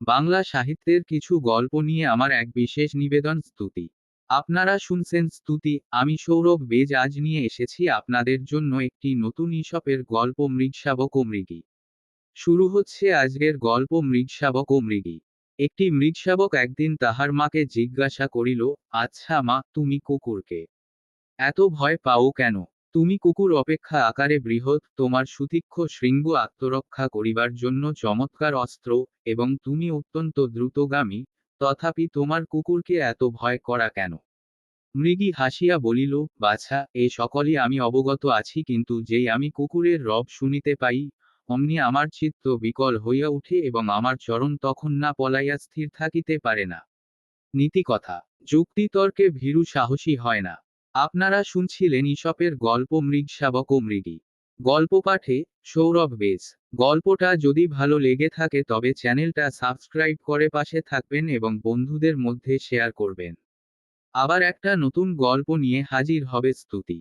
বাংলা সাহিত্যের কিছু গল্প নিয়ে আমার এক বিশেষ নিবেদন স্তুতি। আপনারা শুনছেন স্তুতি, আমি সৌরভ বেজ আজ নিয়ে এসেছি আপনাদের জন্য একটি নতুন ঈশপের গল্প মৃগশাবক ও মৃগী। শুরু হচ্ছে আজকের গল্প মৃগশাবক ও মৃগী। একটি মৃগশাবক একদিন তাহার মাকে জিজ্ঞাসা করিল, আচ্ছা মা, তুমি কুকুরকে এত ভয় পাও কেন? তুমি কুকুর অপেক্ষা আকারে বৃহৎ, তোমার সুতীক্ষ্ণ শৃঙ্গ আত্মরক্ষা করিবার জন্য চমৎকার অস্ত্র, এবং তুমি অত্যন্ত দ্রুতগামী, তথাপি তোমার কুকুরকে এত ভয় করা কেন? মৃগী হাসিয়া বলিল, বাছা, এ সকলই আমি অবগত আছি, কিন্তু যেই আমি কুকুরের রব শুনিতে পাই, অমনি আমার চিত্ত বিকল হইয়া উঠে এবং আমার চরণ তখন না পলাইয়া স্থির থাকিতে পারে না। নীতিকথা। যুক্তিতর্কে ভীরু সাহসী হয় না। আপনারা শুনছিলেন ঈশপের গল্প মৃগশাবক ও মৃগী। গল্প পাঠে সৌরভ বেজ। গল্পটা যদি ভালো লেগে থাকে তবে চ্যানেলটা সাবস্ক্রাইব করে পাশে থাকবেন এবং বন্ধুদের মধ্যে শেয়ার করবেন। আবার একটা নতুন গল্প নিয়ে হাজির হবে স্তুতি।